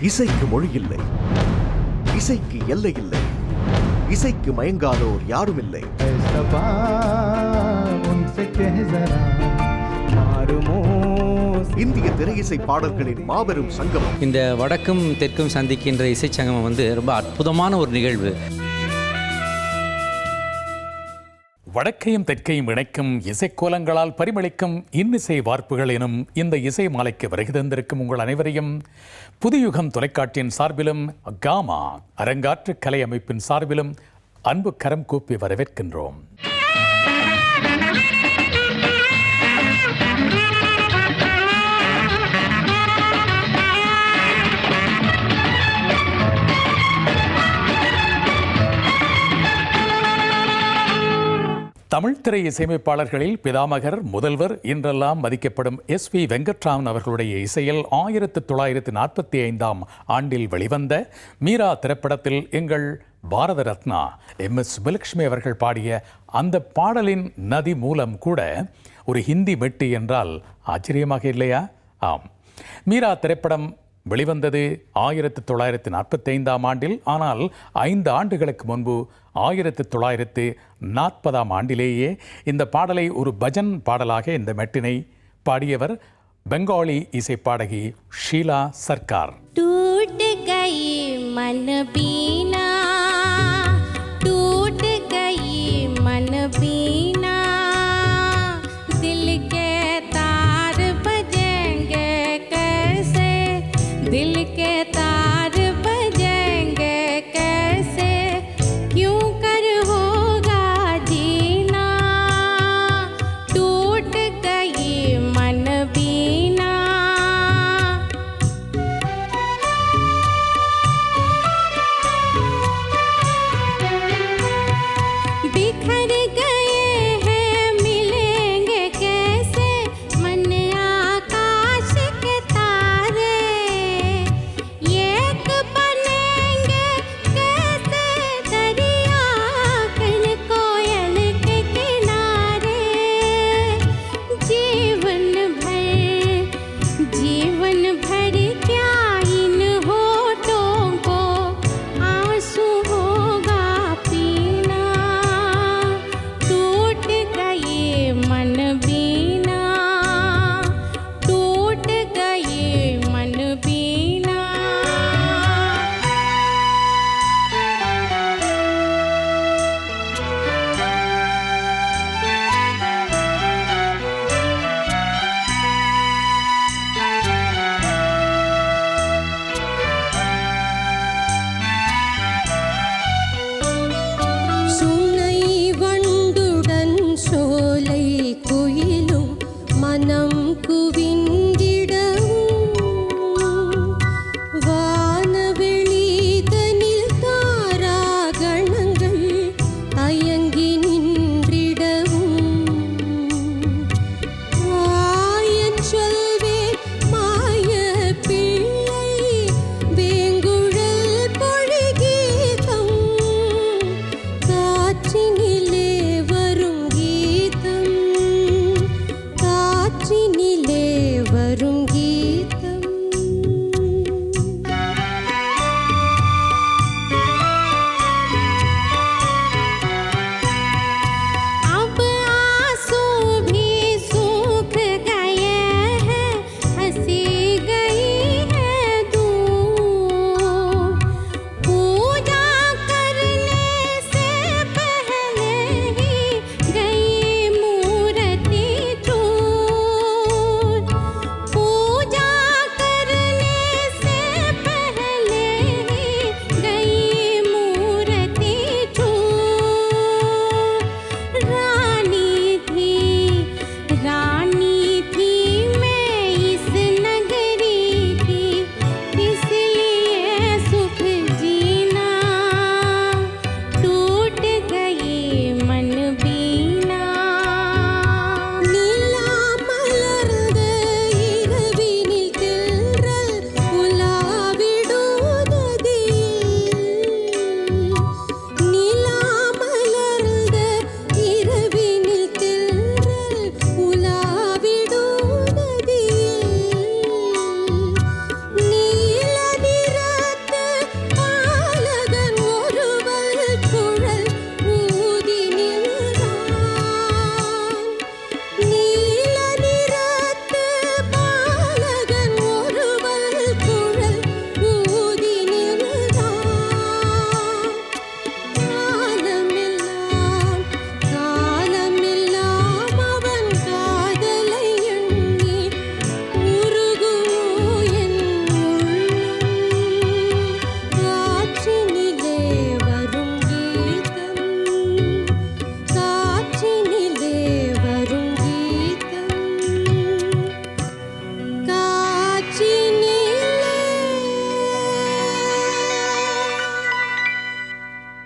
இசைக்கு மொழி இல்லை, இசைக்கு எல்லை இல்லை, இசைக்கு மயங்காதோர் யாரும் இல்லை. இந்திய திரை இசை பாடல்களின் மாபெரும் சங்கமம். இந்த வடக்கும் தெற்கும் சந்திக்கின்ற இசை சங்கமம் ரொம்ப அற்புதமான ஒரு நிகழ்வு. வடக்கையும் தெற்கையும் இணைக்கும் இசைக்கோலங்களால் பரிமளிக்கும் இன்னிசை வார்ப்புகள் எனும் இந்த இசை மாலைக்கு வருகை தந்திருக்கும் உங்கள் அனைவரையும் புதுயுகம் தொலைக்காட்சியின் சார்பிலும் காமா அரங்காற்று கலை அமைப்பின் சார்பிலும் அன்பு கரம் கூப்பி வரவேற்கின்றோம். தமிழ் திரை இசையமைப்பாளர்களில் பிதாமகர், முதல்வர் என்றெல்லாம் மதிக்கப்படும் எஸ்.வி. வெங்கட்ராமன் அவர்களுடைய இசையில் 1945 ஆண்டில் வெளிவந்த மீரா திரைப்படத்தில் எங்கள் பாரத ரத்னா எம்.எஸ். சுப்புலட்சுமி அவர்கள் பாடிய அந்த பாடலின் நதி மூலம் கூட ஒரு ஹிந்தி மெட்டு என்றால் ஆச்சரியமாக இல்லையா? ஆம், மீரா திரைப்படம் வெளிவந்தது 1945 ஆண்டில். ஆனால் 5 ஆண்டுகளுக்கு முன்பு 1940 ஆண்டிலேயே இந்த பாடலை ஒரு பஜன் பாடலாக இந்த மெட்டினை பாடியவர் பெங்காலி இசை பாடகி ஷீலா சர்க்கார்.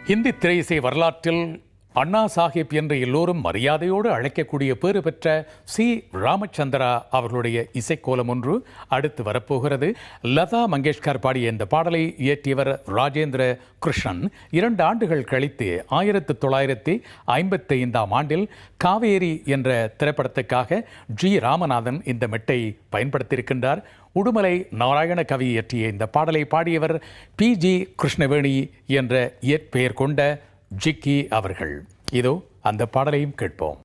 ஹிந்தி திரையிசை வரலாற்றில் அண்ணா சாஹிப் என்று எல்லோரும் மரியாதையோடு அழைக்கக்கூடிய பேறு பெற்ற சி ராமச்சந்திரா அவர்களுடைய இசைக்கோலம் ஒன்று அடுத்து வரப்போகிறது. லதா மங்கேஷ்கர் பாடிய இந்த பாடலை இயற்றியவர் ராஜேந்திர கிருஷ்ணன். 2 ஆண்டுகள் கழித்து 1955 ஆண்டில் காவேரி என்ற திரைப்படத்துக்காக ஜி ராமநாதன் இந்த மெட்டை பயன்படுத்தியிருக்கின்றார். உடுமலை நாராயண கவி இயற்றிய இந்த பாடலை பாடியவர் PG கிருஷ்ணவேணி என்ற இயற்பெயர் கொண்ட ஜிக்கி அவர்கள். இதோ அந்த பாடலையும் கேட்போம்.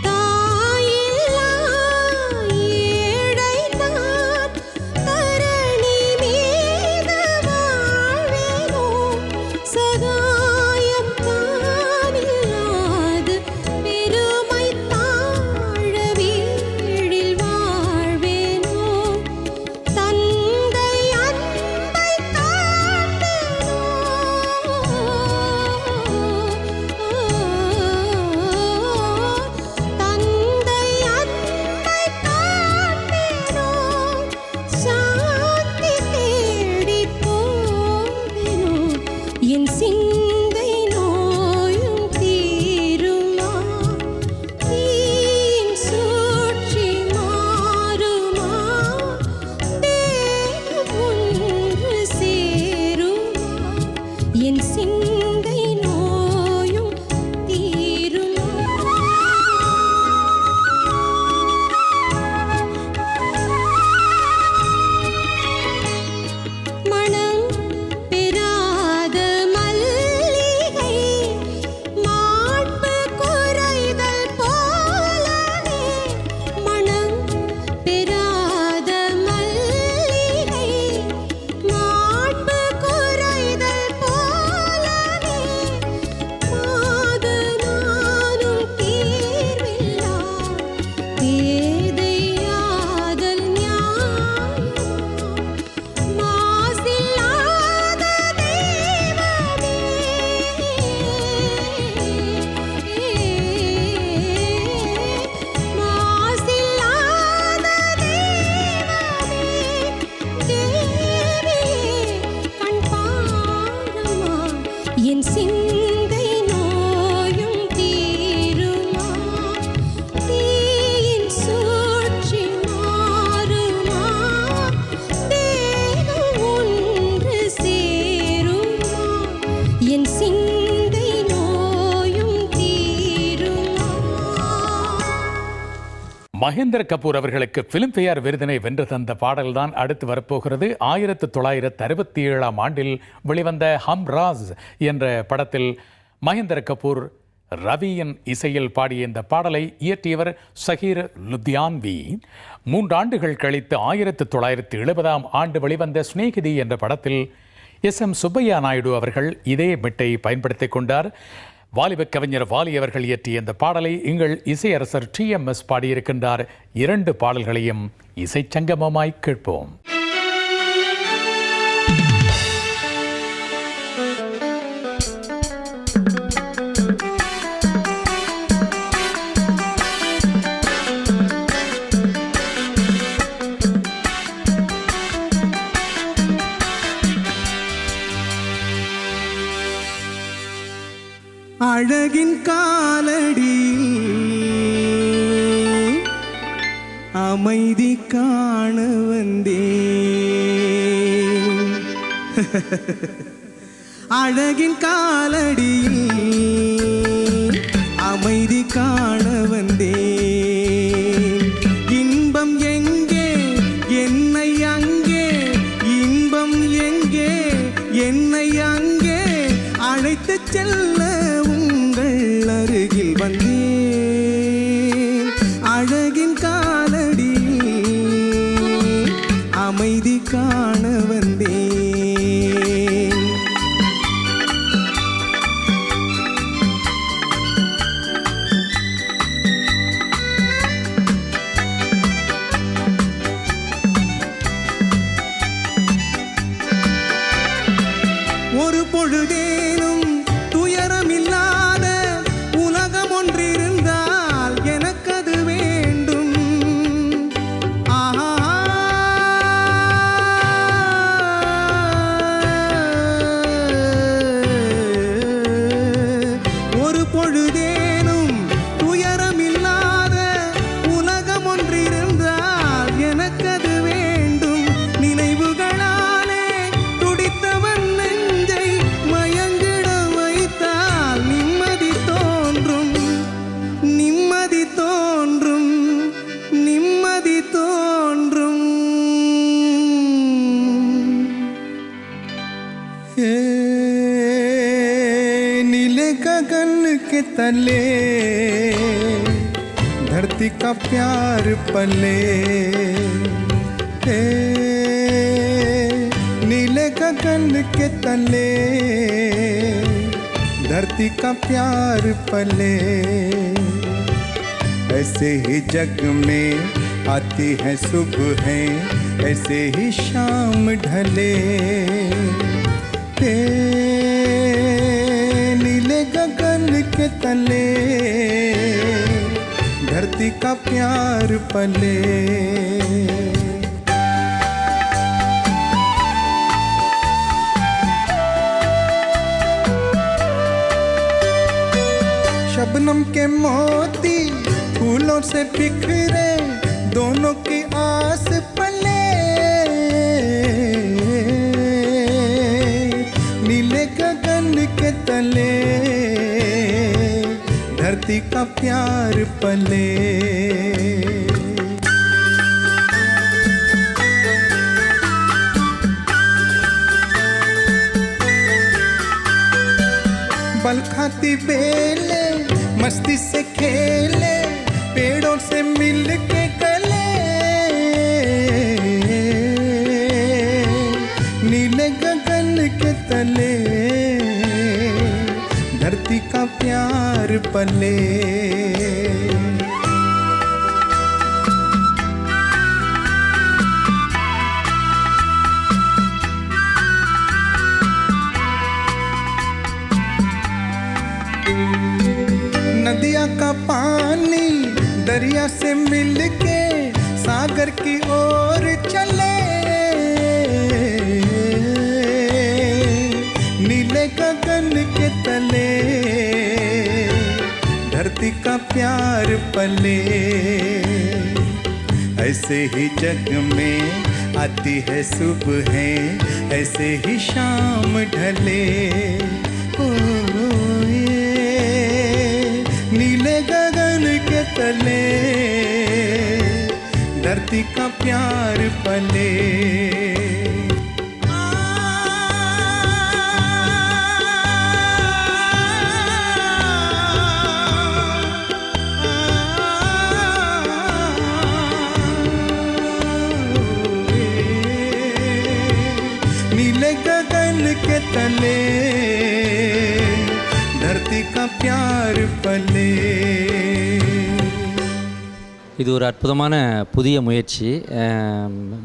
தாயில்லா மகேந்திர கபூர் அவர்களுக்கு பிலிம்பேர் விருதினை வென்று தந்த பாடல்தான் அடுத்து வரப்போகிறது. 1967 ஆண்டில் வெளிவந்த ஹம் ராஸ் என்ற படத்தில் மகேந்திர கபூர் ரவியின் இசையில் பாடிய இந்த பாடலை இயற்றியவர் ஷஹீர் லுத்யான்வி. 3 ஆண்டுகள் கழித்து 1970 ஆண்டு வெளிவந்த ஸ்நேகிதி என்ற படத்தில் SM சுப்பையா நாயுடு அவர்கள் இதே மெட்டை பயன்படுத்திக் கொண்டார். வாலிப கவிஞர் வாலி அவர்கள் இயற்றிய இந்த பாடலை எங்கள் இசையரசர் TMS பாடியிருக்கின்றார். 2 பாடல்களையும் இசைச்சங்கமமாய் கேட்போம். அழகின் காலடி அமைதி காண வந்தே அழகின் காலடி அமைதி காண வந்தே இன்பம் எங்கே என்னை அங்கே இன்பம் எங்கே என்னை அங்கே அழைத்து செல்ல அருகில் வந்தேன் அழகின் காலடி அமைதி காண வந்தேன். ஒரு பொழுதேனும் துயரமில்லாத உலகம் ஒன்றிருந்தால் எனக்கது வேண்டும். ஒரு பொழுதேனும் துயரமில்லாத உலகம் ஒன்றிருந்தால் எனக்கது வேண்டும். நினைவுகளாலே துடித்தவன் நெஞ்சை மயங்கிட வைத்தால் நிம்மதி தோன்றும் நிம்மதி தோன்றும் நிம்மதி தோன்றும். नीले गगन के तले धरती का प्यार पले नीले गगन के तले धरती का प्यार पले ऐसे ही जग में आती है सुबह ऐसे ही शाम ढले नीले गगन के तले धरती का प्यार पले. शबनम के मोती फूलों से बिखरे दोनों की आस पले नीले गगन के तले धरती का प्यार पले. बल खाती बेले मस्ती से खेले पेड़ों से मिल के गले नीले गगन के तले धरती का प्यार पले. नदिया का पानी दरिया से मिलके सागर की ओर चले नीले गगन के तले धरती का प्यार पले. ऐसे ही जग में आती है सुबह ऐसे ही शाम ढले नीले गगन के तले धरती का प्यार पले। नीले गगन के तले धरती का प्यार पले। இது ஒரு அற்புதமான புதிய முயற்சி.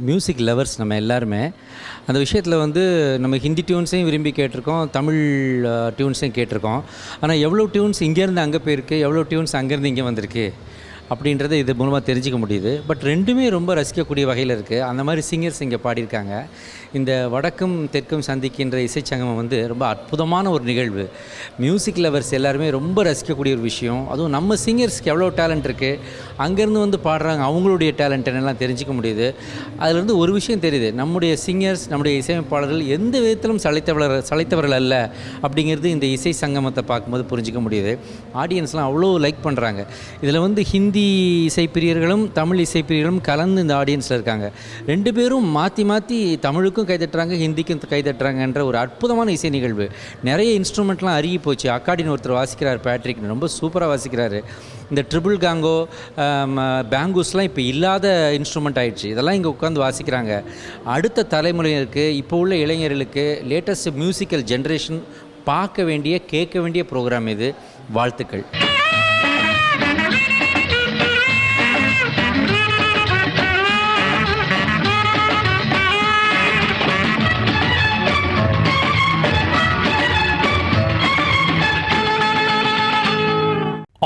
மியூசிக் லவர்ஸ் நம்ம எல்லாருமே அந்த விஷயத்தில் வந்து நம்ம ஹிந்தி டியூன்ஸையும் விரும்பி கேட்டிருக்கோம், தமிழ் டியூன்ஸையும் கேட்டிருக்கோம். ஆனால் எவ்வளோ டியூன்ஸ் இங்கேருந்து அங்கே போயிருக்கு, எவ்வளோ டியூன்ஸ் அங்கேருந்து இங்கே வந்திருக்கு அப்படின்றத இது மூலமாக தெரிஞ்சிக்க முடியுது. பட் ரெண்டுமே ரொம்ப ரசிக்கக்கூடிய வகையில் இருக்குது. அந்த மாதிரி சிங்கர்ஸ் இங்கே பாடியிருக்காங்க. இந்த வடக்கும் தெற்கும் சந்திக்கின்ற இசைச்சங்கமம் வந்து ரொம்ப அற்புதமான ஒரு நிகழ்வு. மியூசிக் லவர்ஸ் எல்லாருமே ரொம்ப ரசிக்கக்கூடிய ஒரு விஷயம். அதுவும் நம்ம சிங்கர்ஸ்க்கு எவ்வளோ டேலண்ட் இருக்குது, அங்கேருந்து வந்து பாடுறாங்க, அவங்களுடைய டேலண்ட் என்னெல்லாம் தெரிஞ்சிக்க முடியுது. அதிலிருந்து ஒரு விஷயம் தெரியுது, நம்முடைய சிங்கர்ஸ், நம்முடைய இசையமைப்பாளர்கள் எந்த விதத்திலும் சளைத்தவர்கள் அல்ல அப்படிங்கிறது இந்த இசை சங்கமத்தை பார்க்கும்போது புரிஞ்சிக்க முடியுது. ஆடியன்ஸ்லாம் அவ்வளோ லைக் பண்ணுறாங்க. இதில் வந்து ஹிந்தி இசைப்பிரியர்களும் தமிழ் இசைப்பிரியர்களும் கலந்து இந்த ஆடியன்ஸில் இருக்காங்க. ரெண்டு பேரும் மாற்றி மாற்றி தமிழுக்கும் கைதட்டுறாங்க, ஹிந்திக்கும் கைதட்டுறாங்கன்ற ஒரு அற்புதமான இசை நிகழ்வு. நிறைய இன்ஸ்ட்ருமெண்ட்லாம் அருகி போச்சு. அக்கார்டின் ஒருத்தர் வாசிக்கிறார், பேட்ரிக், ரொம்ப சூப்பராக வாசிக்கிறாரு. இந்த ட்ரிபிள் காங்கோ, பேங்கூஸ்லாம் இப்போ இல்லாத இன்ஸ்ட்ருமெண்ட் ஆயிடுச்சு. இதெல்லாம் இங்கே உட்காந்து வாசிக்கிறாங்க. அடுத்த தலைமுறையினருக்கு, இப்போ உள்ள இளைஞர்களுக்கு, லேட்டஸ்ட் மியூசிக்கல் ஜென்ரேஷன் பார்க்க வேண்டிய, கேட்க வேண்டிய ப்ரோக்ராம் இது. வாழ்த்துக்கள்.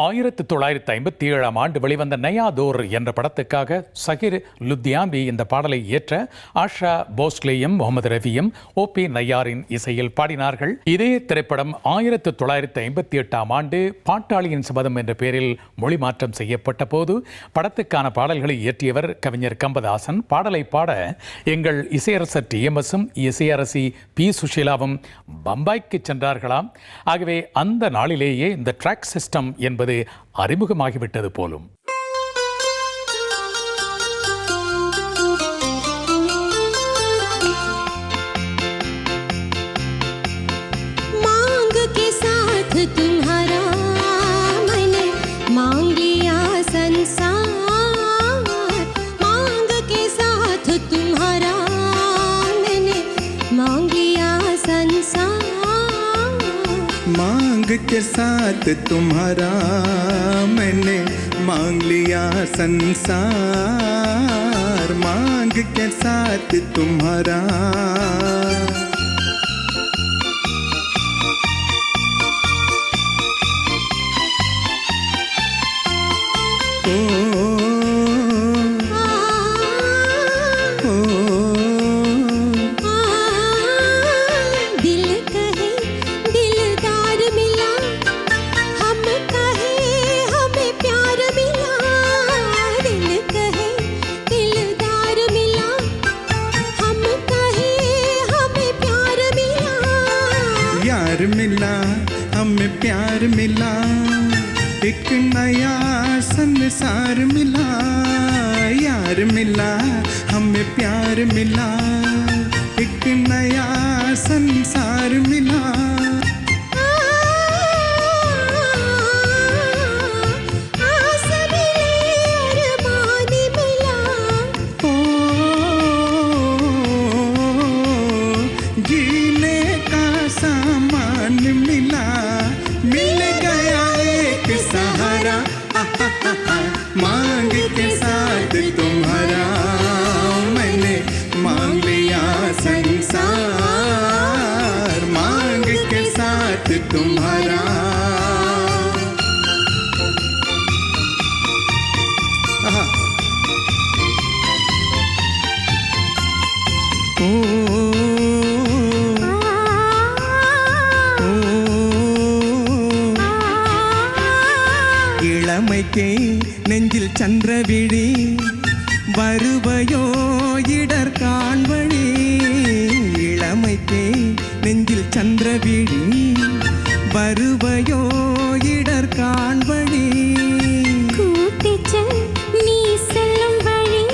ஆயிரத்து 1957 ஆண்டு வெளிவந்த நயா தோர் என்ற படத்துக்காக சகிர் லுத்யாம்பி இந்த பாடலை இயற்ற ஆஷா போஸ்லேயும் முகமது ரஃபியும் OP நய்யாரின் இசையில் பாடினார்கள். இதே திரைப்படம் 1958 ஆண்டு பாட்டாளியின் சபதம் என்ற பெயரில் மொழி மாற்றம் செய்யப்பட்ட போது படத்துக்கான பாடல்களை இயற்றியவர் கவிஞர் கம்பதாசன். பாடலை பாட எங்கள் இசையரசர் TMSம் இசையரசி P சுஷீலாவும் பம்பாய்க்கு சென்றார்களாம். ஆகவே அந்த நாளிலேயே இந்த ட்ராக் சிஸ்டம் என்பது அறிமுகமாகிவிட்டது போலும். मांग के साथ तुम्हारा मैंने मांग लिया संसार, मांग के साथ तुम्हारा मैंने मांग लिया संसार, मांग के साथ तुम्हारा मैंने मांग लिया संसार, मांग के साथ तुम्हारा। ओ, दिल कहे दिलदार मिला, हम कहे हमें प्यार मिला, दिल कहे दिलदार मिला, हम कहे हमें प्यार मिला, यार मिला हमें प्यार मिला, एक नया संसार मिला, यार मिला हमें प्यार मिला, एक नया संसार मिला। आस मिले अरमान मिला, ओ, जीने का सामान मिला, मिल गया एक सहारा, मांग के साथ तुम्हारा मैंने मांग लिया संसार, मांग के साथ तुम्हारा। आहा। ओ, இளமைக்கே நெஞ்சில் சந்திரவிழி வருவையோ இடர் காண்பழி, இளமைக்கே நெஞ்சில் சந்திரவிழி வருவையோ இடர் காண்பழி, கூட்டிச் செல் நீ செல்லும் வழி,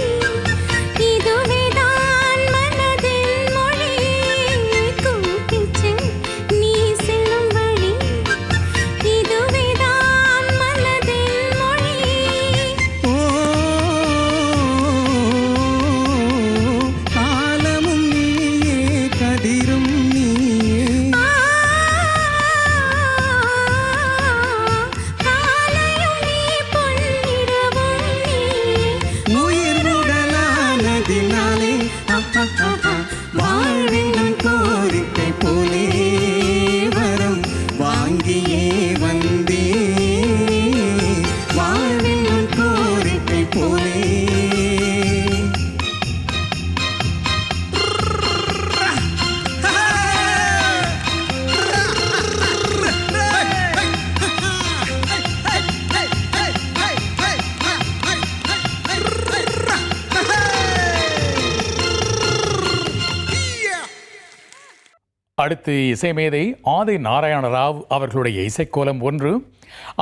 அடுத்து இசைமேதை ஆதி நாராயண ராவ் அவர்களுடைய இசைக்கோலம் 1.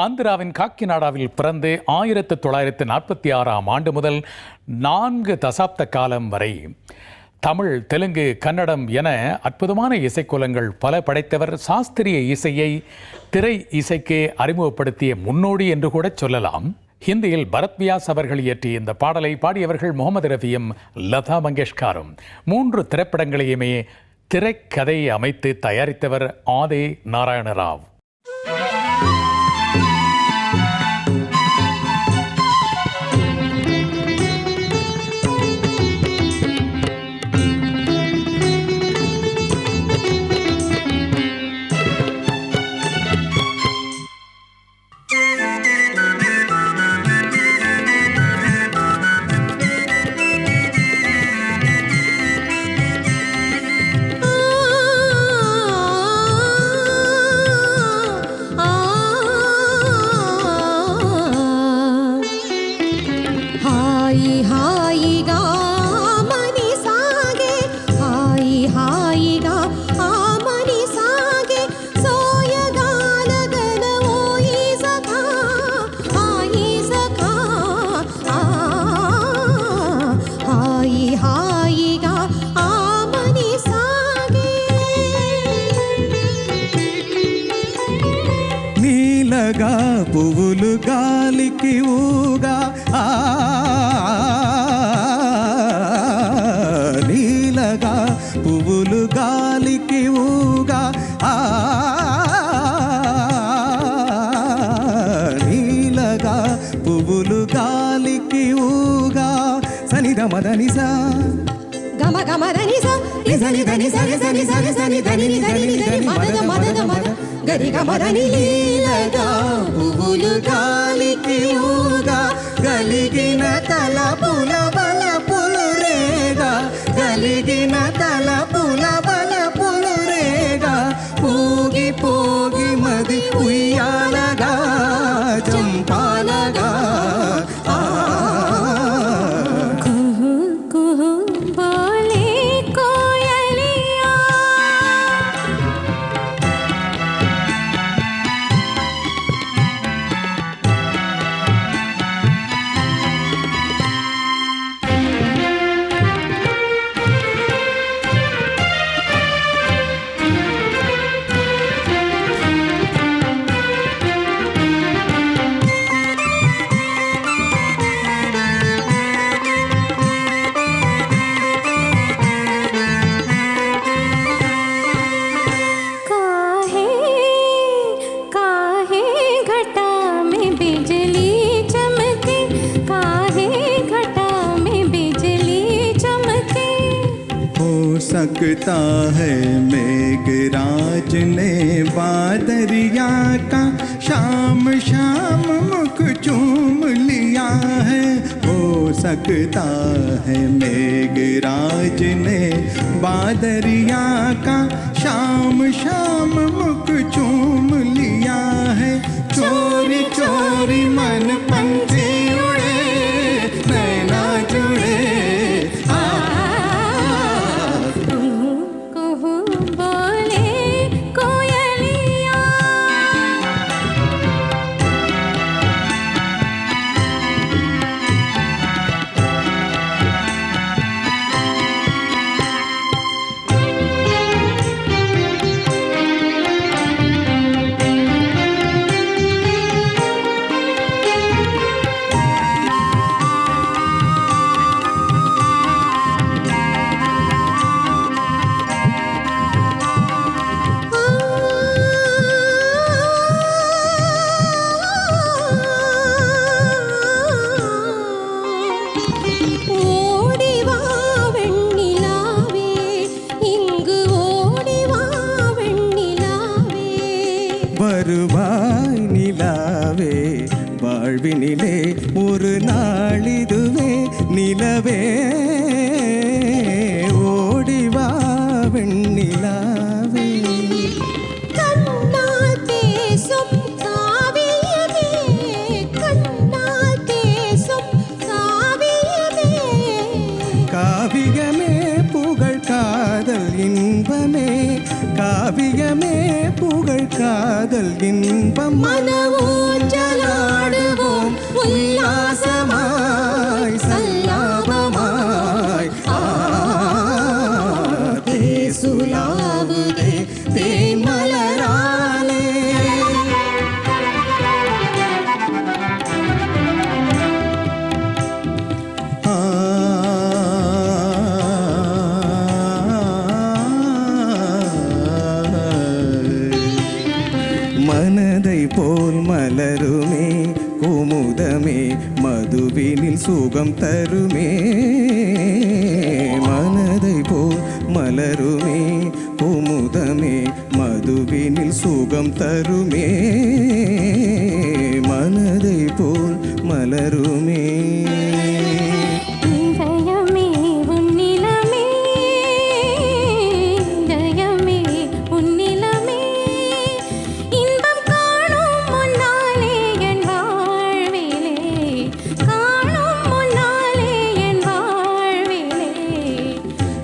ஆந்திராவின் காக்கிநாடாவில் பிறந்து 1946ஆம் ஆண்டு முதல் 4 தசாப்த காலம் வரை தமிழ், தெலுங்கு, கன்னடம் என அற்புதமான இசைக்கோலங்கள் பல படைத்தவர். சாஸ்திரிய இசையை திரை இசைக்கு அறிமுகப்படுத்திய முன்னோடி என்று கூட சொல்லலாம். ஹிந்தியில் பரத் வியாஸ் அவர்கள் இயற்றிய இந்த பாடலை பாடியவர்கள் முகமது ரஃபியும் லதா மங்கேஷ்கரும். 3 திரைப்படங்களையுமே திரைக்கதை அமைத்து தயாரித்தவர் ஆதி நாராயண ராவ். పువ్వులు గాలికి ఊగా నీలగా పువ్వులు గాలికి ఊగా నీలగా పువ్వులు గాలికి ఊగా సనిద మదనిసా గమ గమ దనిసా నిసని దని సరి సని సరి సని దని దని దని మదద మదద మద గరి గమ దని లీలగా పువ్వులు గాలికి ఊగా గలిగిన తలపుల బలపులు రేగా గలిగిన తలపుల బలపులు రేగా ఊగి పోగి మది ఉయ్యాలగా చంపాలగా सकता है मेघराज ने बादरिया का शाम शाम मुख चूम लिया है हो सकता है मेघराज ने बादरिया का शाम शाम मुख चूम लिया है चोरी चोरी मन पंछी उड़े नैना जुड़े வருவாய் நிலாவே வாழ்வினிலே ஒரு நாளிதுவே நிலவே ஓடிவா வெண்ணிலாவே கண்ணால் பேசும் காவியமே கண்ணால் பேசும் காவியமே காவியமே புகழ் காதல் இன்பமே நெஞ்சமே புகழ் காதல் இன்பம் மனவூஞ்சலாடுவோம் உல்லாசமாய் சல்லாபமாய் சுலாவுதே தேன் மலராலே. மனதை போல் மலருமே குமுதமே மதுவினில் சுகம் தருமே. மனதை போல் மலருமே குமுதமே மதுவினில் சுகம் தருமே. மனதை போல் மலருமே. இதயமே உன்னிலமே, இதயமே உன்னிலமே, இன்பம் காணும் முன்னாலே என் வாழ்விலே, காணும் முன்னாலே என் வாழ்விலே.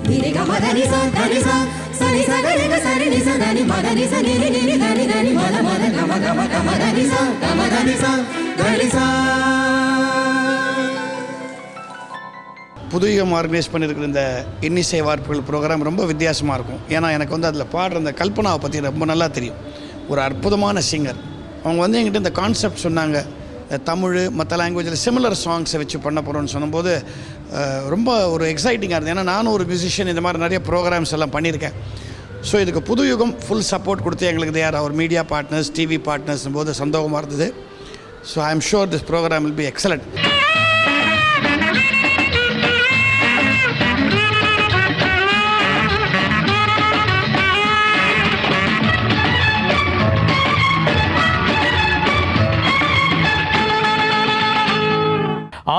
நிரிக மதனிசா தனிசா சரிசா கரிக சரினிச தனி மதனிச நிரி நிரி தனி தனி மத மத கம கம கம தனிசா கம தனிசா கரிசா. புதுயுகம் ஆர்கனைஸ் பண்ணியிருக்கிற இந்த இன்னிசை வார்ப்புகள் ப்ரோக்ராம் ரொம்ப வித்தியாசமாக இருக்கும். ஏன்னா எனக்கு வந்து அதில் பாடுற அந்த கல்பனாவை பற்றி ரொம்ப நல்லா தெரியும். ஒரு அற்புதமான சிங்கர். அவங்க வந்து என்கிட்ட இந்த கான்செப்ட் சொன்னாங்க, தமிழ் மற்ற லாங்குவேஜில் சிமிலர் சாங்ஸை வச்சு பண்ண போகிறோன்னு சொன்னபோது ரொம்ப ஒரு எக்ஸைட்டிங்காக இருந்தது. ஏன்னா நானும் ஒரு மியூசிஷியன், இந்த மாதிரி நிறைய ப்ரோக்ராம்ஸ் எல்லாம் பண்ணியிருக்கேன். ஸோ இதுக்கு புதுயுகம் ஃபுல் சப்போர்ட் கொடுத்து எங்களுக்கு their our media partners, TV பார்ட்னர்ஸ்னும் போது சந்தோகமாக இருந்தது. So I am sure this program will be excellent.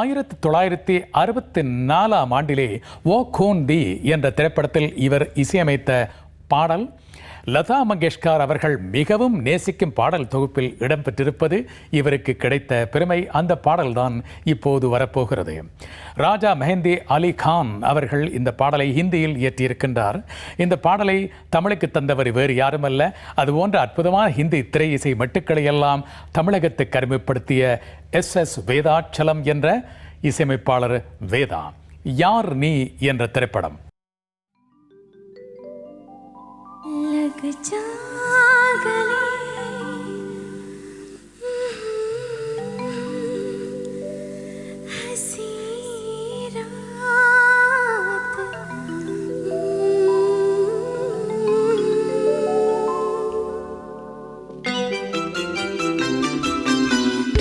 ஆயிரத்தி 1964 ஆண்டிலே ஓ கோன் தி என்ற திரைப்படத்தில் இவர் இசையமைத்த பாடல் லதா மங்கேஷ்கர் அவர்கள் மிகவும் நேசிக்கும் பாடல் தொகுப்பில் இடம்பெற்றிருப்பது இவருக்கு கிடைத்த பெருமை. அந்த பாடல்தான் இப்போது வரப்போகிறது. ராஜா மெஹந்தி அலி கான் அவர்கள் இந்த பாடலை ஹிந்தியில் இயற்றியிருக்கின்றார். இந்த பாடலை தமிழுக்கு தந்தவர் வேறு யாருமல்ல, அதுபோன்ற அற்புதமான ஹிந்தி திரை இசை மெட்டுக்களை எல்லாம் தமிழகத்துக்கு அறிமுகப்படுத்திய எஸ் வேதாச்சலம் என்ற இசையமைப்பாளர் வேதா. யார் நீ என்ற திரைப்படம். लग जा गले हंसी रात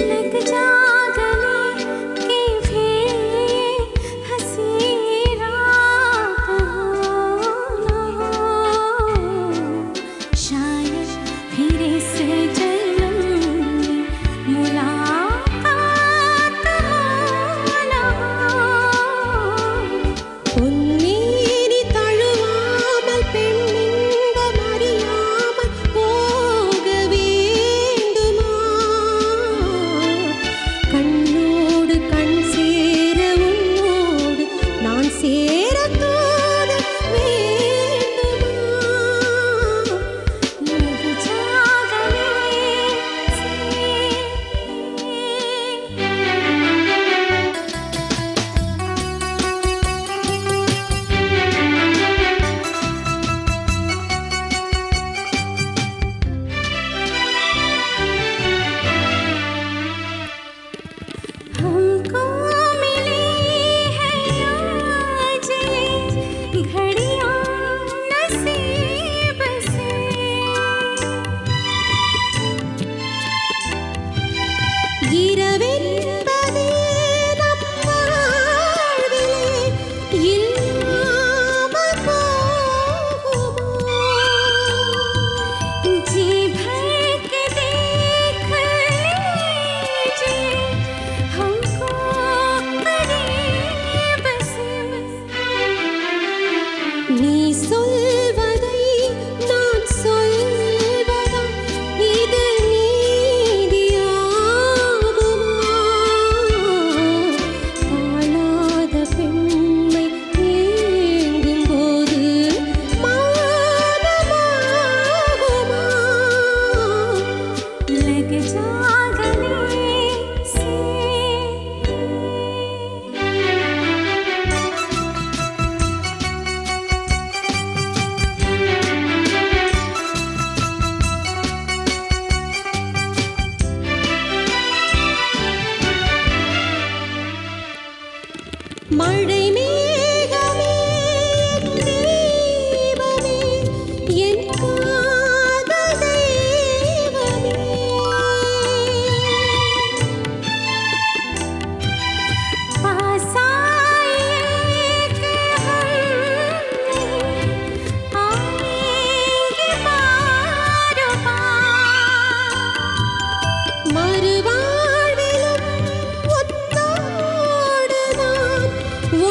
लग जा गले कि फिर ये हंसी रात हो ना हो, शायद फिर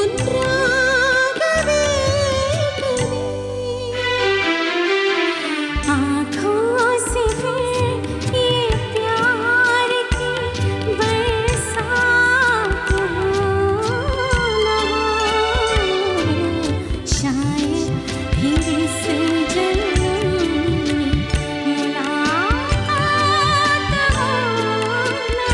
ஒன்றாக வேண்டுமே आँखों से फिर ये प्यार की बरसात हो ना शायद फिर से जन्म में मुलाकात हो ना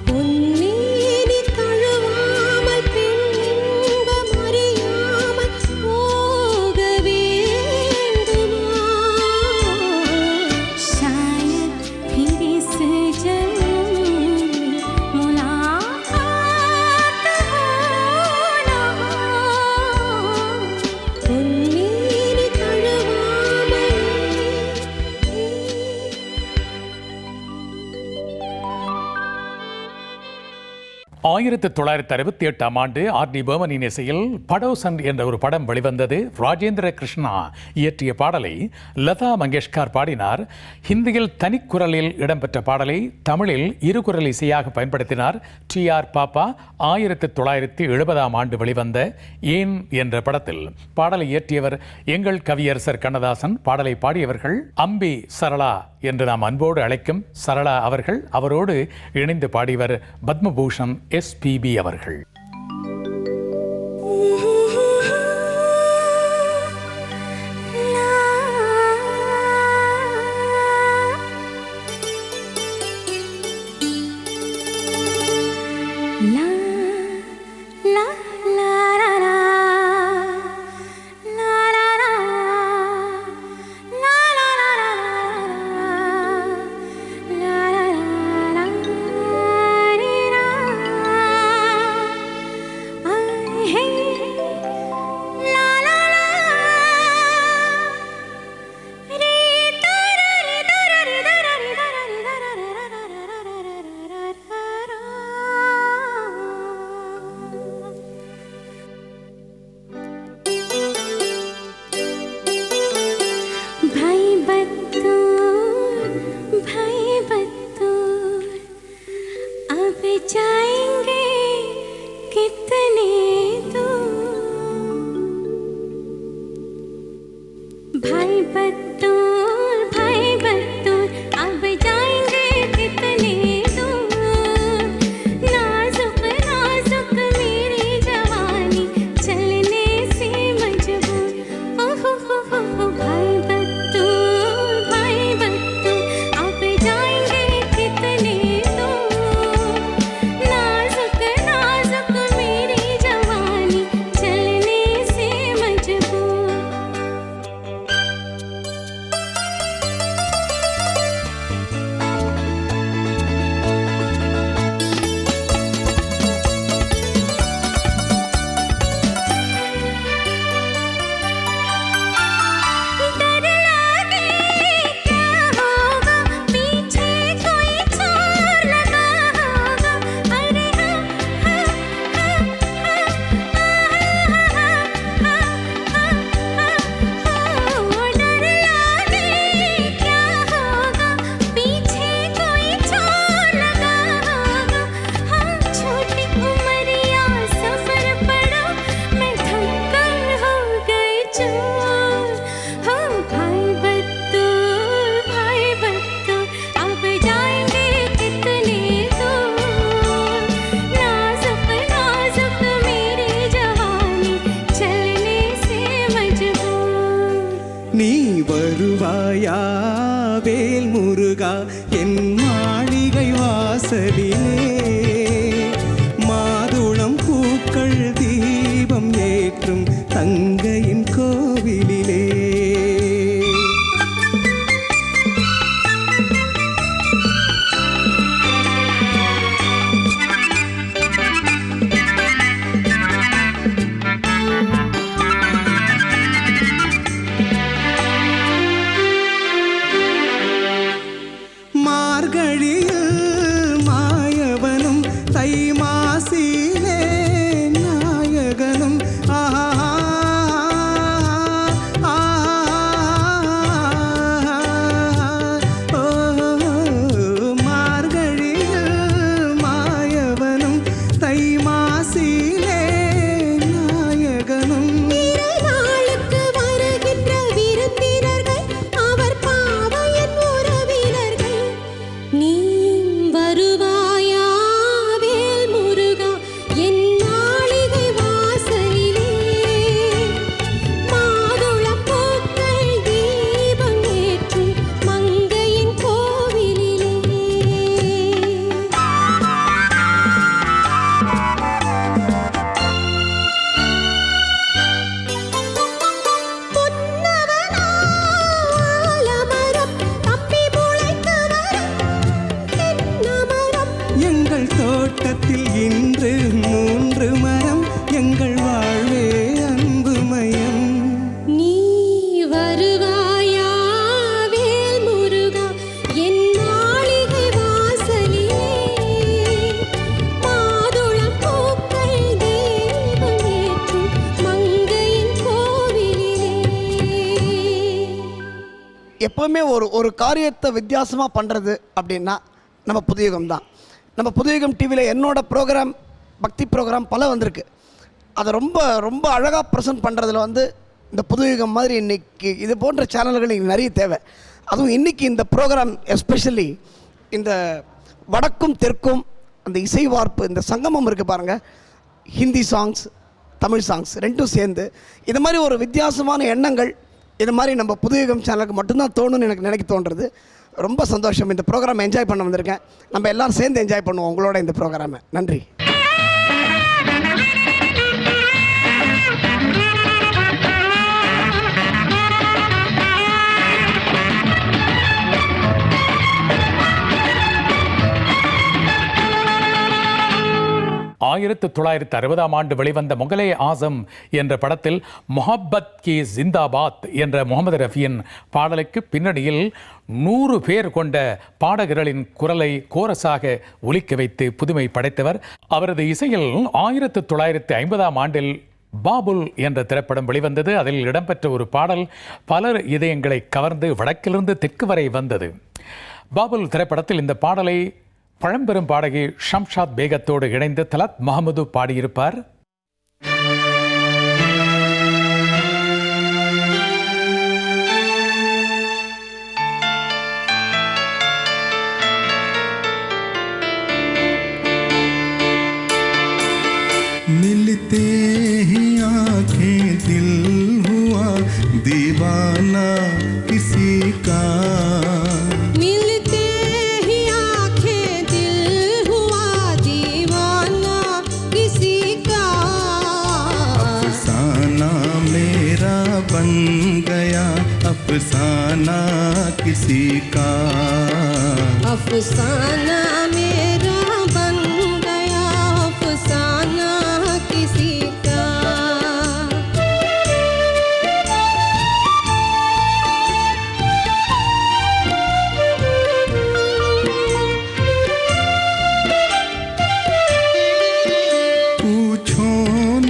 பொன்னேனி தழுவாமல் பெண்ணின்பம் அறியாமல் போக வேண்டுமா शायद फिर इस जन्म में मुलाकात हो ना பொன்னேனி தழுவாமல் 1968 ஆண்டு ஆர்.டி. பர்மனின் இசையில் படோசன் என்ற ஒரு படம் வெளிவந்தது. ராஜேந்திர கிருஷ்ணா இயற்றிய பாடலை லதா மங்கேஷ்கர் பாடினார். ஹிந்தியில் தனிக்குரலில் இடம்பெற்ற பாடலை தமிழில் இருகுரல் இசையாக பயன்படுத்தினார் டி.ஆர். பாப்பா. 1970 ஆண்டு வெளிவந்த ஏன் என்ற படத்தில் பாடலை இயற்றியவர் எங்கள் கவியரசர் கண்ணதாசன். பாடலை பாடியவர்கள் அம்பி சரளா என்று நாம் அன்போடு அழைக்கும் சரளா அவர்கள். அவரோடு இணைந்து பாடியவர் பத்மபூஷன் எஸ்பிபி அவர்கள். La la la la la la la la la la la la காசிலே நாயகனும் நாளுக்கு வருகின்ற விருந்தினர்கள் அவர் பாவையின் உறவினர்கள் நீ வருவாயா வேல் முருகா என் நாளிகை வாசலிலே மாதுளம் பூக்கள் தீபம் ஏற்றும் மங்கையின் கோவிலிலே ஆலமரம் தப்பி முளைத்து வரும் தென்னமரம் எங்கள் தோட்டத்தில் இன்று 3 மரம் எங்கள் வாழ்வே அன்புமயம் நீ வருவாயா வேல் முருகா என் நாளிகை வாசலிலே மாதுளம் பூக்கள் தீபம் ஏற்றும் மங்கையின் கோவிலிலே எப்போவுமே ஒரு காரியத்தை வித்தியாசமாக பண்ணுறது அப்படின்னா நம்ம புதுயுகம் தான். நம்ம புதுயுகம் டிவியில் என்னோட ப்ரோக்ராம் பக்தி ப்ரோக்ராம் பல வந்திருக்கு. அதை ரொம்ப ரொம்ப அழகாக ப்ரெசென்ட் பண்ணுறதுல வந்து இந்த புதுயுகம் மாதிரி இன்றைக்கி இது போன்ற சேனல்கள் இன்றைக்கி நிறைய தேவை. அதுவும் இன்றைக்கி இந்த ப்ரோக்ராம் எஸ்பெஷலி இந்த வடக்கும் தெற்கும் அந்த இசை வார்ப்பு இந்த சங்கமம் இருக்குது பாருங்கள். ஹிந்தி சாங்ஸ் தமிழ் சாங்ஸ் ரெண்டும் சேர்ந்து இது மாதிரி ஒரு வித்தியாசமான எண்ணங்கள் இது மாதிரி நம்ம புதுயுகம் சேனலுக்கு மட்டும்தான் தோணுன்னு எனக்கு நினைக்க தோன்றுறது. ரொம்ப சந்தோஷம். இந்த ப்ரோக்ராம் என்ஜாய் பண்ண வந்திருக்கேன். நம்ம எல்லோரும் சேர்ந்து என்ஜாய் பண்ணுவோம் உங்களோட இந்த ப்ரோக்ராமை. நன்றி. ஆயிரத்து 1960ஆம் ஆண்டு வெளிவந்த முகலே ஆசம் என்ற படத்தில் மொஹப்பத் கி ஜிந்தாபாத் என்ற முகமது ரஃபியின் பாடலுக்கு பின்னணியில் 100 பேர் கொண்ட பாடகர்களின் குரலை கோரஸாக ஒலிக்க வைத்து புதுமை படைத்தவர். அவரது இசையில் 1950ஆம் ஆண்டில் பாபுல் என்ற திரைப்படம் வெளிவந்தது. அதில் இடம்பெற்ற ஒரு பாடல் பலர் இதயங்களை கவர்ந்து வடக்கிலிருந்து தெற்கு வரை வந்தது. பாபுல் திரைப்படத்தில் இந்த பாடலை பழம்பெரும் பாடகி ஷம்ஷாத் பேகத்தோடு இணைந்து தலத் முகமது பாடியிருப்பார். मिलते ही आंखें दिल हुआ दीवाना किसी का मिलते ही आंखें दिल हुआ दीवाना किसी का अफसाना मेरा बन गया अफसाना किसी का अफसाना मेरा बन गया अफसाना किसी का पूछो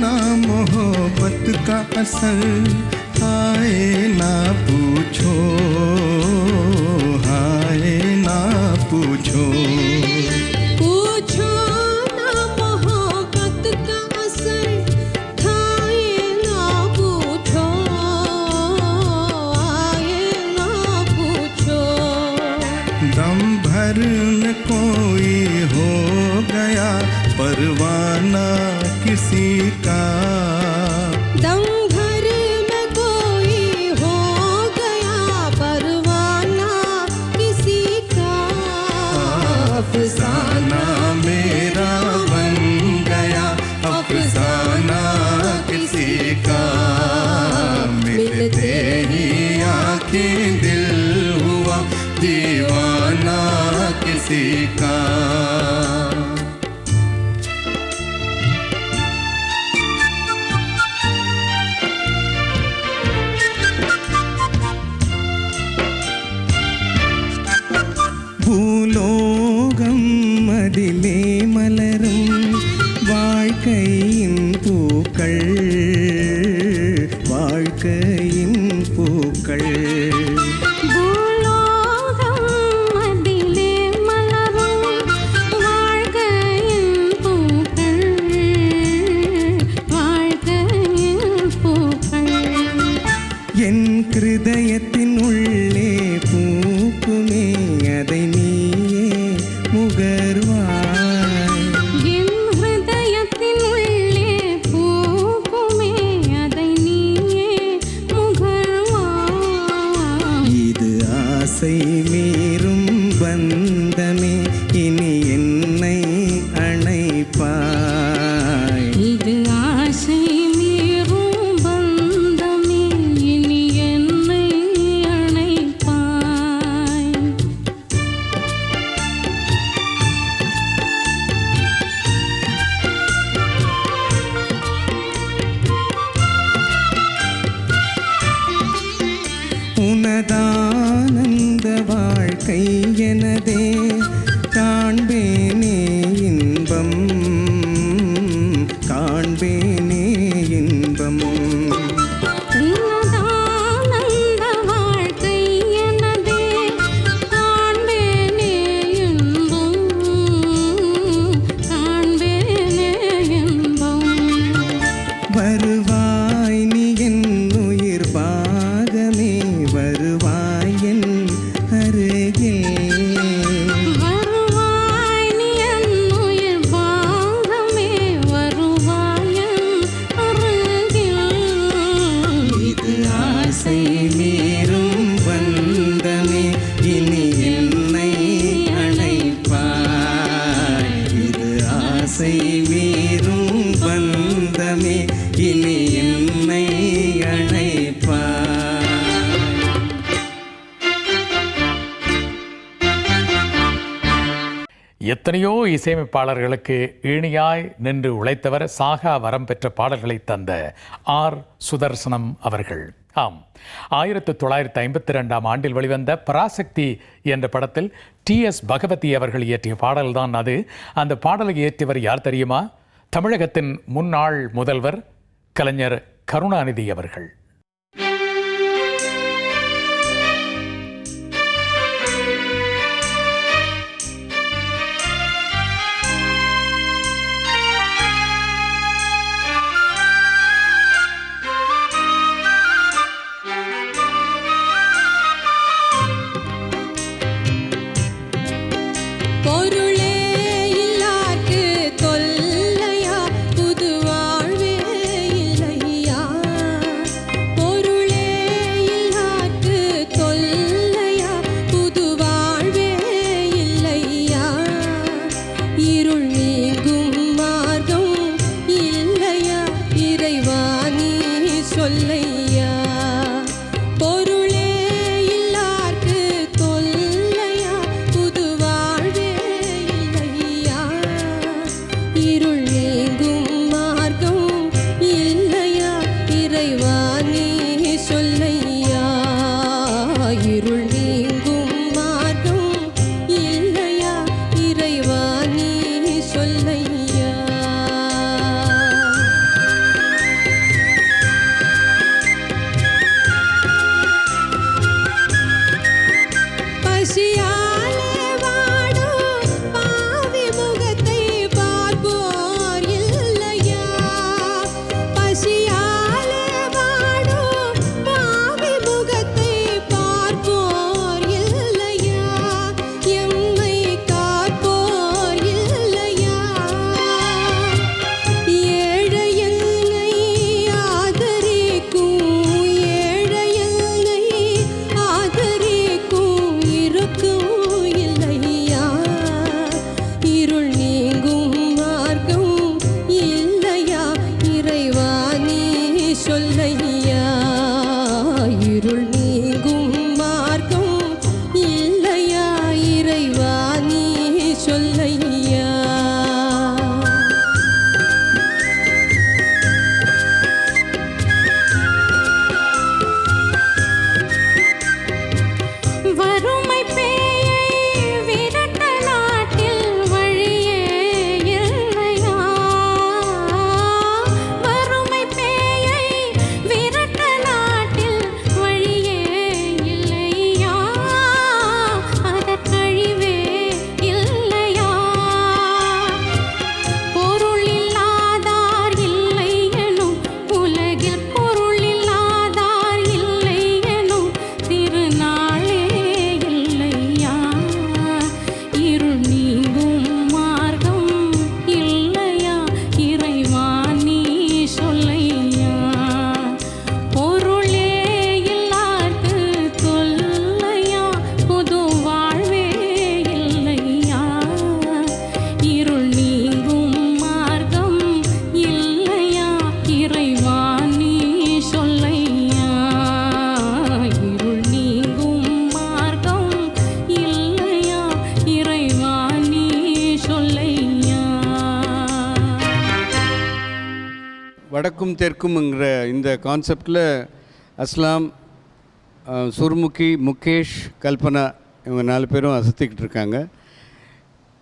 ना मोहब्बत का असर हाय ना पूछो हाय ना पूछो पूछो ना मोहब्बत का असर खाए ना पूछो आए ना पूछो दम भर न कोई हो गया परवाना किसी का दम भर में कोई हो गया परवाना किसी का अफसाना मेरा बन गया अफसाना किसी का मिलते ही आंखें दिल हुआ दीवाना किसी का பூலோகம் அதிலே மலரும் வாழ்க்கையின் பூக்கள் வாழ்க்கையின் பூக்கள் பூலோகம் அதிலே மலரும் வாழ்க்கையின் பூக்கள் உனதானந்த வாழ்க்கை எனதே காண்பேனே இன்பம் காண்பேனே இன்பம் உனதானந்த வாழ்க்கை எனதே காண்பேனே இன்பம் காண்பேனே இன்பம் வருவாய் நீ என் உயிர் பாகமே வருவாய் என் அருகில் வருவாய் நீ என் உயிர் பாகமே வருவாய் என் அருகில் இது ஆசை மீறும் பந்தமே இனி என்னை அணைப்பாய் இது ஆசை மீறும் பந்தமே இனி என்னை அணைப்பாய் எத்தனையோ இசையமைப்பாளர்களுக்கு ஈணியாய் நின்று உழைத்தவர் சாகா வரம் பெற்ற பாடல்களை தந்த ஆர் சுதர்சனம் அவர்கள். ஆம், 1952ஆம் ஆண்டில் வெளிவந்த பராசக்தி என்ற படத்தில் டி.எஸ். பகவதி அவர்கள் இயற்றிய பாடல்தான் அது. அந்த பாடலை இயற்றியவர் யார் தெரியுமா? தமிழகத்தின் முன்னாள் முதல்வர் கலைஞர் கருணாநிதி அவர்கள். பொருளே இல்லார்க்கு தொல்லையா புது வாழ்வே இல்லையா பொருளே இல்லார்க்கு தொல்லையா புது வாழ்வே இல்லையா இருள் நீங்கும் மார்க்கம் இல்லையா இறைவா நீ சொல்லையா பொருளே இல்லார்க்கு தொல்லையா புது வாழ்வே இல்லையா இருள் நீங்கும் மார்க்கம் இல்லையா இறைவா நீ சொல்லையா இருள் நீங்கும் மார்க்கம் இல்லையா இறைவா நீ சொல்லையா பசியாலே வாடும் பாவி முகத்தை பார்ப்போர் இல்லையா பசியாலே வாடும் பாவி முகத்தை பார்ப்போர் இல்லையா எம்மை காப்போர் இல்லையா ஏழையனை ஆதரிக்கும் ஏழையனை ஆதரிக்கும் இருக்கும் இல்லையா இருள் நீங்கும் மார்க்கம் இல்லையா இறைவா நீ சொல்லையா இருள் நீங்கும் மார்க்கம் இல்லையா இறைவா நீ சொல்லையா வறுமை பேயை விரட்ட நாட்டில் வழியே இல்லையா வறுமை பேயை விரட்ட நாட்டில் வழியே இல்லையா அதற்கழிவே இல்லையா பொருள் இல்லாதார் இல்லை எனும் உலகில் பொருள் இல்லாதார் இல்லை எனும் திருநாளே இல்லையா இருள் நீங்கும் மார்க்கம் இல்லையா இறைவா நீ சொல்லையா பொருளே இல்லார்க்கு தொல்லையா புது வாழ்வே இல்லையா இருள் நீங்கும் மார்க்கம் இல்லையா இறைவா நீ சொல்லையா இருள் நீங்கும் மார்க்கம் இல்லையா இறைவா நீ சொல்லையா வடக்கும் தெற்கும்ங்கிற இந்த கான்செப்டில் அஸ்லாம் சுர்முகி, முகேஷ், கல்பனா இவங்க 4 பேரும் அசத்திக்கிட்டு இருக்காங்க.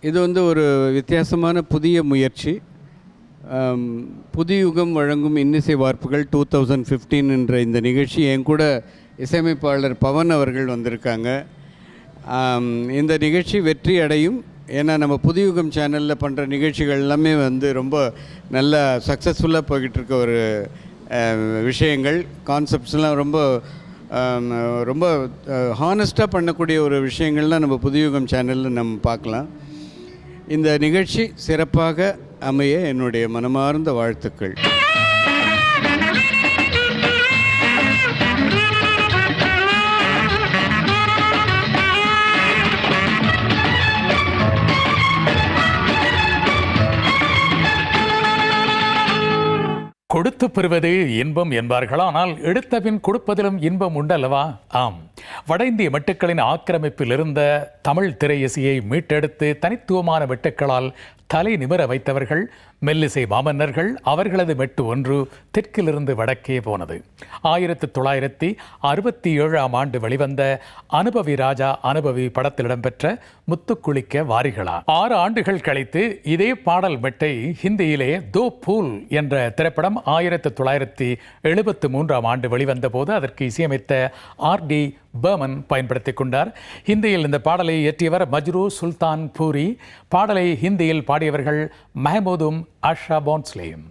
இது வந்து ஒரு வித்தியாசமான புதிய முயற்சி. புதுயுகம் வழங்கும் இன்னிசை வார்ப்புகள் 2015 என்ற இந்த நிகழ்ச்சி என் கூட இசையமைப்பாளர் பவன் அவர்கள் வந்திருக்காங்க. இந்த நிகழ்ச்சி வெற்றி அடையும். ஏன்னா நம்ம புதுயுகம் சேனலில் பண்ணுற நிகழ்ச்சிகள் எல்லாமே வந்து ரொம்ப நல்ல சக்ஸஸ்ஃபுல்லாக போய்கிட்டுருக்க ஒரு விஷயங்கள், கான்செப்ட்ஸ்லாம் ரொம்ப ரொம்ப ஹானஸ்ட்டாக பண்ணக்கூடிய ஒரு விஷயங்கள்லாம் நம்ம புதுயுகம் சேனலில் நம்ம பார்க்கலாம். இந்த நிகழ்ச்சி சிறப்பாக அமைய என்னுடைய மனமார்ந்த வாழ்த்துக்கள். கொடுத்து பெறுவது இன்பம் என்பார்கள், ஆனால் எடுத்தபின் கொடுப்பதிலும் இன்பம் உண்டல்லவா? ஆம், வட இந்திய மெட்டுக்களின் ஆக்கிரமிப்பில் இருந்த தமிழ் திரையிசையை மீட்டெடுத்து தனித்துவமான மெட்டுக்களால் தலை நிமிர வைத்தவர்கள் மெல்லிசை மாமன்னர்கள். அவர்களது மெட்டு ஒன்று தெற்கிலிருந்து வடக்கே போனது. 1967ஆம் ஆண்டு வெளிவந்த அனுபவி ராஜா அனுபவி படத்தில் இடம்பெற்ற முத்துக்குளிக்க வாரிகளா. 6 ஆண்டுகள் கழித்து இதே பாடல் மெட்டை ஹிந்தியிலே தோ பூல் என்ற திரைப்படம் 1973ஆம் ஆண்டு வெளிவந்த போது அதற்கு இசையமைத்த R.D. பர்மன் பயன்படுத்திக் கொண்டார். ஹிந்தியில் இந்த பாடலை இயற்றியவர் மஜ்ரூ சுல்தான் பூரி. பாடலை ஹிந்தியில் பாடியவர்கள் மெஹமூதும் ஆஷா போன்ஸ்லேயும்.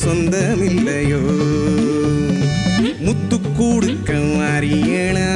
சொந்தமில்லையோ முத்து கூடுக்க வாரியேளா.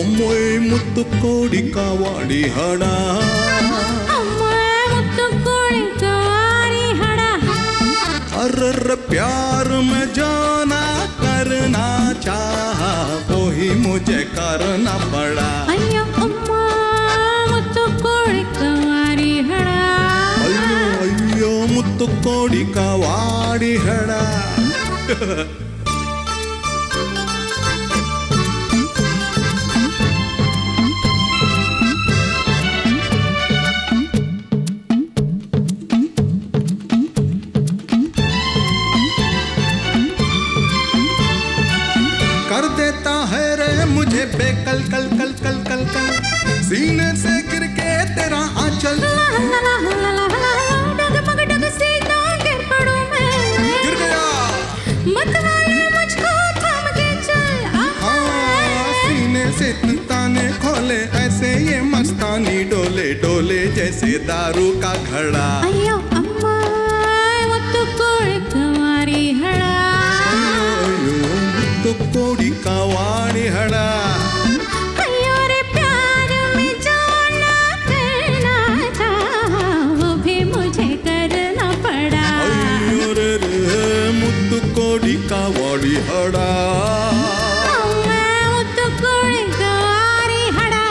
अम्मोय मुत्तु कोडी कावाडी हड़ा अम्मोय मुत्तु कोडी कावाडी हड़ा अर्र प्यार में जाना करना चाहा वही मुझे करना पड़ा अय्यो अम्मा मुत्तु कोडी कावाडी हड़ा अय्यो अय्यो मुत्तु ಮುತ್ತು ಕೋಡಿ ಕವಾಡಿ ಹಣ कर देता है रे मुझे बेकल कल कल कल कल कल सीने से गिर के तेरा आंचल डग से ना गिर पड़ूं मैं, गिर गया मतवाले मुझको थाम के चल। हाँ सीने से ताने खोले ऐसे ये मस्तानी डोले डोले जैसे दारू का घड़ा अयो अम्मा मुत्तु कोड़ी कवारी हड़ा, तो कोड़ी कवाड़ी हड़ा अयो रे प्यार में जो ना करना था वो भी मुझे करना पड़ा। अयो रे रे मुत्तु कोड़ी कवाड़ी हड़ा मुत्तु कोड़ी कवारी हड़ा,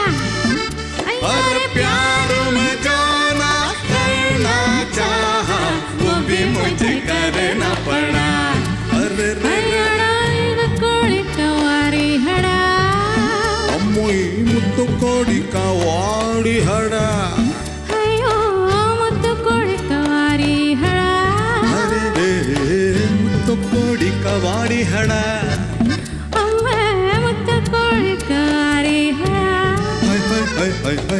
और प्यार में जो ना करना चाहा वो भी मुझे करना पड़ा अरे रे कोड़ी कवारी हड़ा, अम्मोई मुत्तु कोड़ी कवाड़ी हड़ा अयो मुत्तु कोड़ी कवारी हड़ा, अरे रे मुत्तु कोड़ी कवाड़ी हड़ा अम्मा मुत्तु कोड़ी कवारी हड़ा। हाय हाय हाय हाय